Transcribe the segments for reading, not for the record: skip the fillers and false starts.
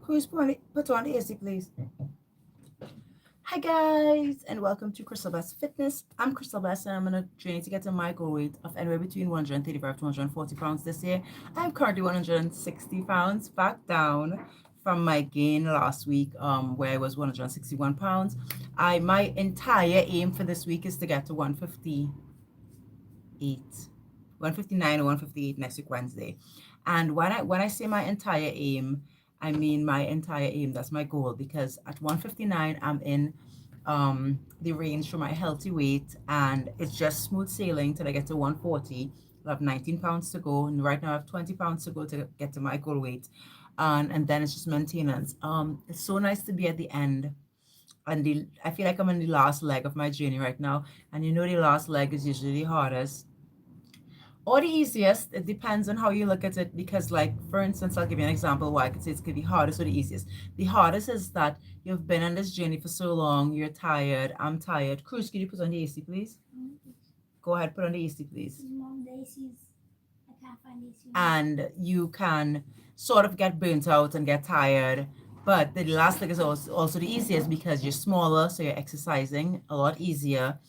Put on the AC, please? Hi guys, and welcome to Crystal Best Fitness. I'm Crystal Best, and I'm on a journey to get to my goal weight of anywhere between 135 to 140 pounds this year. I'm currently 160 pounds, back down from my gain last week, where I was 161 pounds. My entire aim for this week is to get to 158, 159 or 158 next week Wednesday. And when I say my entire aim, I mean my entire aim. That's my goal, because at 159 I'm in the range for my healthy weight, and it's just smooth sailing till I get to 140. I have 19 pounds to go, and right now I have 20 pounds to go to get to my goal weight, and then it's just maintenance. It's so nice to be at the end, and I feel like I'm in the last leg of my journey right now, and the last leg is usually the hardest or the easiest. It depends on how you look at it, because, like, for instance, I'll give you an example why I could say it's could be hardest or the easiest. The hardest is that you've been on this journey for so long, you're tired, I'm tired. Cruz, can you put on the AC, please? Go ahead, put on the AC, please. Mom, the AC's, I can't find the AC. And you can sort of get burnt out and get tired. But the last leg is also the easiest, because you're smaller, so you're exercising a lot easier.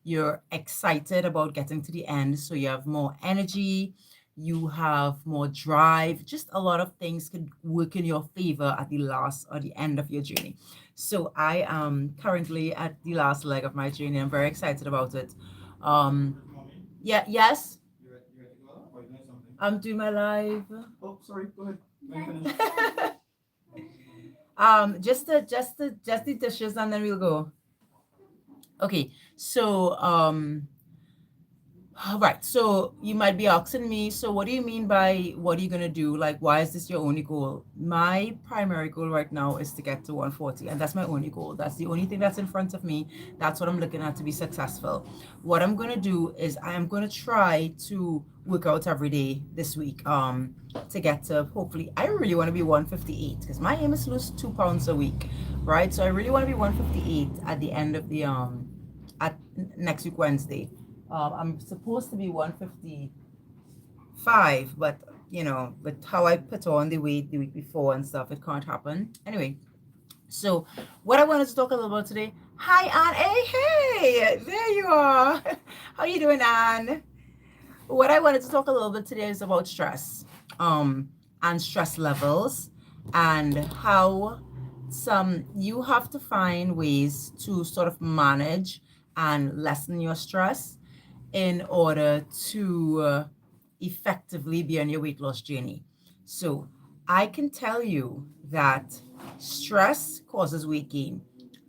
You're excited about getting to the end, so you have more energy, you have more drive. Just a lot of things could work in your favor at the last or the end of your journey. So I am currently at the last leg of my journey. I'm very excited about it. Um, yeah, yes, I'm doing my live. Oh, sorry. Go ahead. Just the dishes, and then we'll go. Okay, so right. So you might be asking me, so what do you mean by what are you gonna do? Like, why is this your only goal? My primary goal right now is to get to 140, and that's my only goal. That's the only thing that's in front of me. That's what I'm looking at to be successful. What I'm gonna do is I am gonna try to work out every day this week. To get to, hopefully, I really want to be 158, because my aim is to lose 2 pounds a week, right? So I really want to be 158 at the end of the at next week Wednesday. I'm supposed to be 155, but with how I put on the weight the week before and stuff, it can't happen. Anyway, so what I wanted to talk a little about today. Hi, Anne. Hey, there you are. How you doing, Anne? What I wanted to talk a little bit today is about stress, and stress levels, and how you have to find ways to sort of manage and lessen your stress in order to effectively be on your weight loss journey. So I can tell you that stress causes weight gain.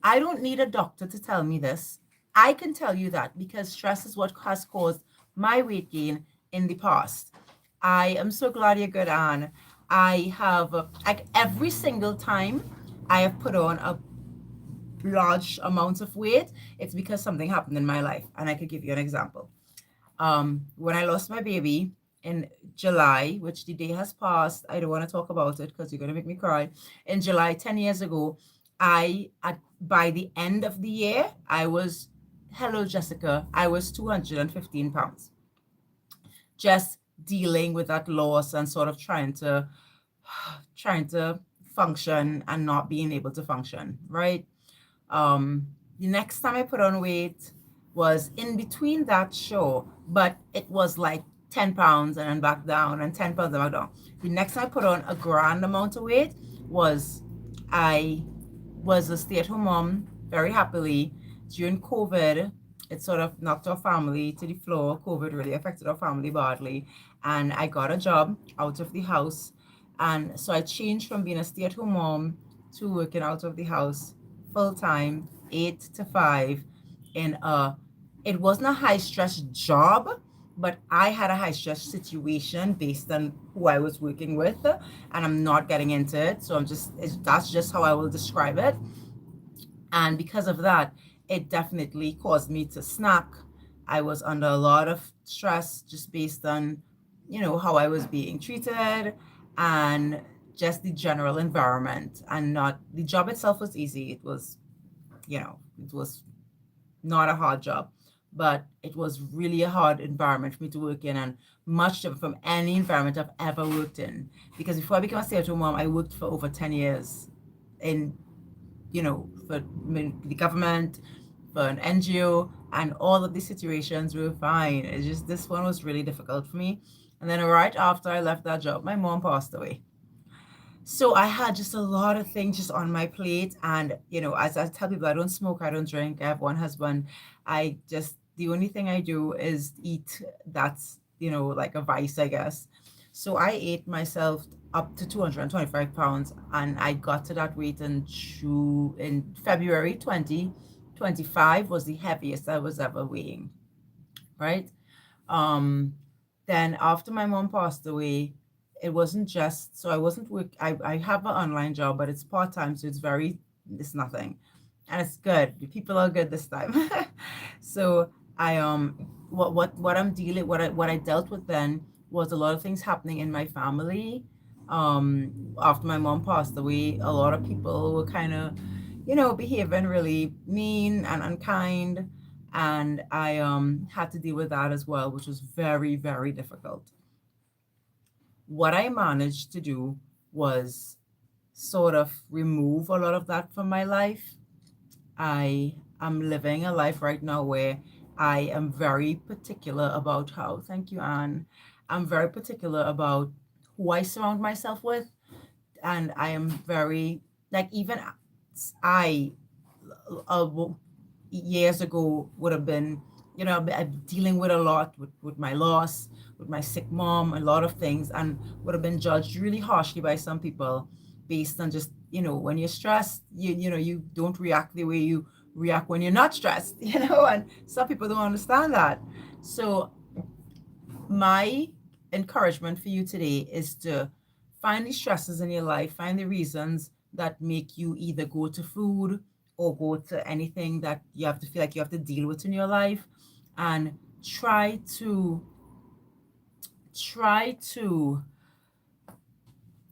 I don't need a doctor to tell me this. I can tell you that, because stress is what has caused my weight gain in the past. I am so glad you're good, Anne. I have, like, every single time I have put on a large amount of weight, it's because something happened in my life. And I could give you an example. When I lost my baby in July, which the day has passed, I don't want to talk about it because you're going to make me cry. In July, 10 years ago, by the end of the year, hello, Jessica, I was 215 pounds. Just dealing with that loss and sort of trying to function and not being able to function, right? The next time I put on weight was in between that show, but it was like 10 pounds and then back down, and 10 pounds and back down. The next time I put on a grand amount of weight was I was a stay-at-home mom, very happily. During COVID, it sort of knocked our family to the floor. COVID really affected our family badly. And I got a job out of the house. And so I changed from being a stay-at-home mom to working out of the house full time, 8 to 5, in it wasn't a high stress job, but I had a high stress situation based on who I was working with, and I'm not getting into it. So that's just how I will describe it. And because of that, it definitely caused me to snack. I was under a lot of stress just based on, how I was being treated, and just the general environment. And not the job itself was easy. It was not a hard job, but it was really a hard environment for me to work in, and much different from any environment I've ever worked in. Because before I became a stay-at-home mom, I worked for over 10 years in, for the government, for an NGO, and all of these situations were fine. It's just this one was really difficult for me. And then right after I left that job, my mom passed away. So I had just a lot of things just on my plate. And, as I tell people, I don't smoke, I don't drink, I have one husband. The only thing I do is eat. That's, like a vice, I guess. So I ate myself up to 225 pounds, and I got to that weight in February 2025 was the heaviest I was ever weighing, right? Um, then after my mom passed away, it wasn't just so I wasn't work. I have an online job, but it's part-time, so it's nothing. And it's good. The people are good this time. So I what I'm dealing what I dealt with then was a lot of things happening in my family. After my mom passed away, a lot of people were kind of, behaving really mean and unkind, and I had to deal with that as well, which was very, very difficult. What I managed to do was sort of remove a lot of that from my life. I am living a life right now where I am very particular about how, thank you, Anne. I'm very particular about who I surround myself with. And I am very, like, even I, uh, years ago would have been, I'm dealing with a lot with my loss, with my sick mom, a lot of things, and would have been judged really harshly by some people based on just, when you're stressed, you don't react the way you react when you're not stressed, and some people don't understand that. So my encouragement for you today is to find the stresses in your life, find the reasons that make you either go to food or go to anything that you have to feel like you have to deal with in your life, and try to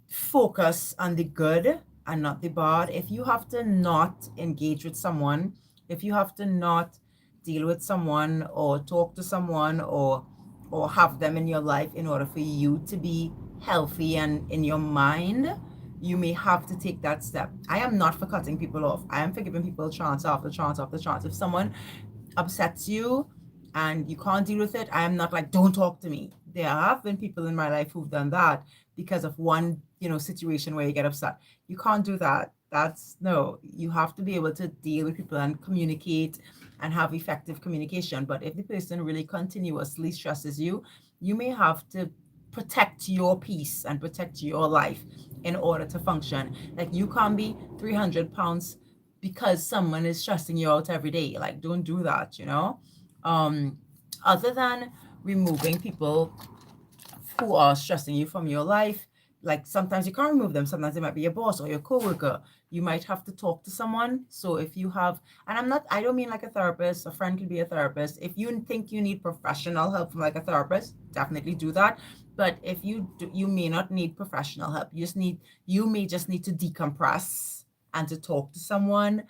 focus on the good and not the bad. If you have to not engage with someone, if you have to not deal with someone or talk to someone or have them in your life in order for you to be healthy and in your mind, you may have to take that step. I am not for cutting people off. I am for giving people chance after chance after chance. If someone upsets you and you can't deal with it, I am not like, don't talk to me. There have been people in my life who've done that because of one, situation where you get upset. You can't do that. That's no, you have to be able to deal with people and communicate and have effective communication. But if the person really continuously stresses you, you may have to protect your peace and protect your life in order to function. Like, you can't be 300 pounds because someone is stressing you out every day. Like, don't do that. Um, Other than removing people who are stressing you from your life, like, sometimes you can't remove them. Sometimes it might be your boss or your coworker. You might have to talk to someone. So if you have, and I don't mean like a therapist, a friend could be a therapist. If you think you need professional help from like a therapist, definitely do that. But if you do, you may not need professional help. You may just need to decompress and to talk to someone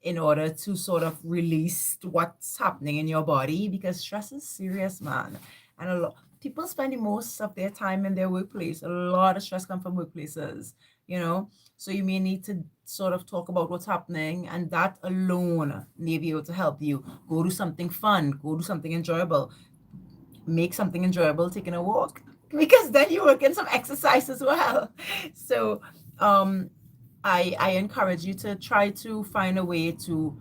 in order to sort of release what's happening in your body, because stress is serious, man. And a lot people spend most of their time in their workplace. A lot of stress comes from workplaces, you know. So you may need to sort of talk about what's happening, and that alone may be able to help you. Go do something fun, go do something enjoyable, make something enjoyable, taking a walk, because then you work in some exercise as well. So um I encourage you to try to find a way to,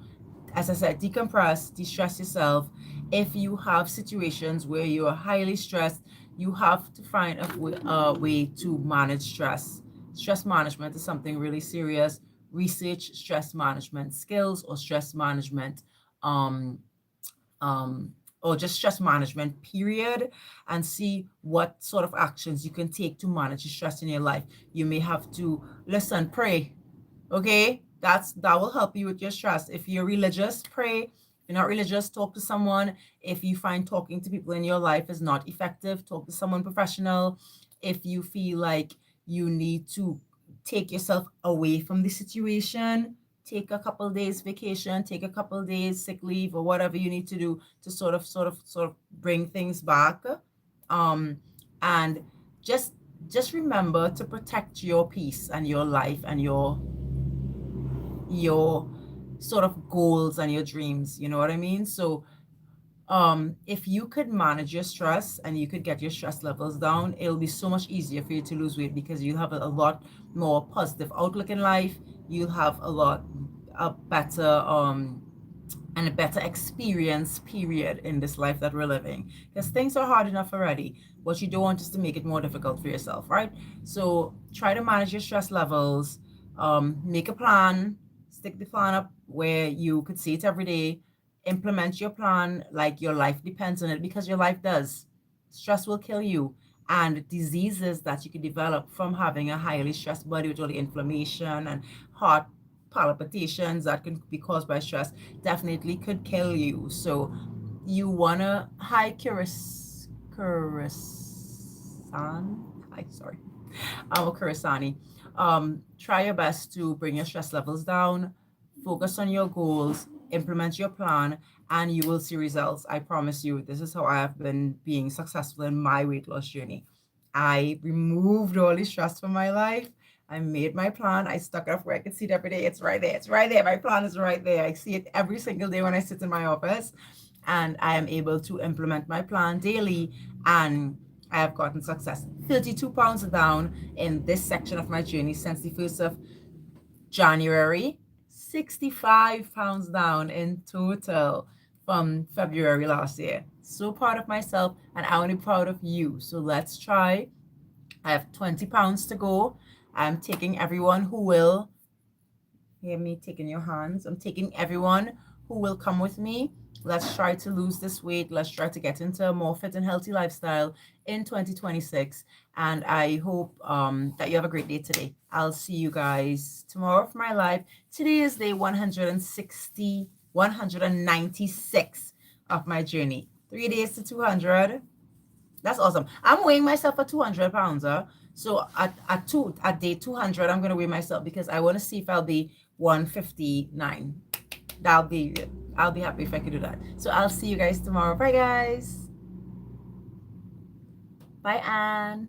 as I said, decompress, de-stress yourself. If you have situations where you are highly stressed, you have to find a way to manage stress. Stress management is something really serious. Research stress management skills, or stress management um, or just stress management, period, and see what sort of actions you can take to manage the stress in your life. You may have to listen, pray. Okay, that will help you with your stress. If you're religious, pray. If you're not religious, talk to someone. If you find talking to people in your life is not effective, talk to someone professional. If you feel like you need to take yourself away from the situation, take a couple days vacation, take a couple days sick leave or whatever you need to do to sort of bring things back. Um, and just just remember to protect your peace and your life and your sort of goals and your dreams. You know what I mean? So if you could manage your stress and you could get your stress levels down, it'll be so much easier for you to lose weight because you'll have a lot more positive outlook in life. You'll have a better and a better experience period in this life that we're living, because things are hard enough already. What you don't want is to make it more difficult for yourself, right? So try to manage your stress levels. Make a plan, stick the plan up where you could see it every day. Implement your plan like your life depends on it, because your life does. Stress will kill you. And diseases that you could develop from having a highly stressed body with all the inflammation and heart palpitations that can be caused by stress definitely could kill you. So you wanna hi hi, sorry. I'm Kurisani. Try your best to bring your stress levels down, focus on your goals, implement your plan, and you will see results. I promise you, this is how I have been being successful in my weight loss journey. I removed all the stress from my life. I made my plan. I stuck it up where I could see it every day. It's right there. It's right there. My plan is right there. I see it every single day when I sit in my office, and I am able to implement my plan daily, and I have gotten success. 32 pounds down in this section of my journey since the 1st of January, 65 pounds down in total from February last year. So proud of myself, and I want to be proud of you. So let's try. I have 20 pounds to go. I'm taking everyone who will, hear me taking your hands. I'm taking everyone who will come with me. Let's try to lose this weight. Let's try to get into a more fit and healthy lifestyle in 2026. And I hope that you have a great day today. I'll see you guys tomorrow for my live. Today is day 196 of my journey. 3 days to 200. That's awesome. I'm weighing myself at 200 pounds. So at day 200, I'm going to weigh myself because I want to see if I'll be 159. I'll be happy if I could do that. So I'll see you guys tomorrow. Bye, guys. Bye, Anne.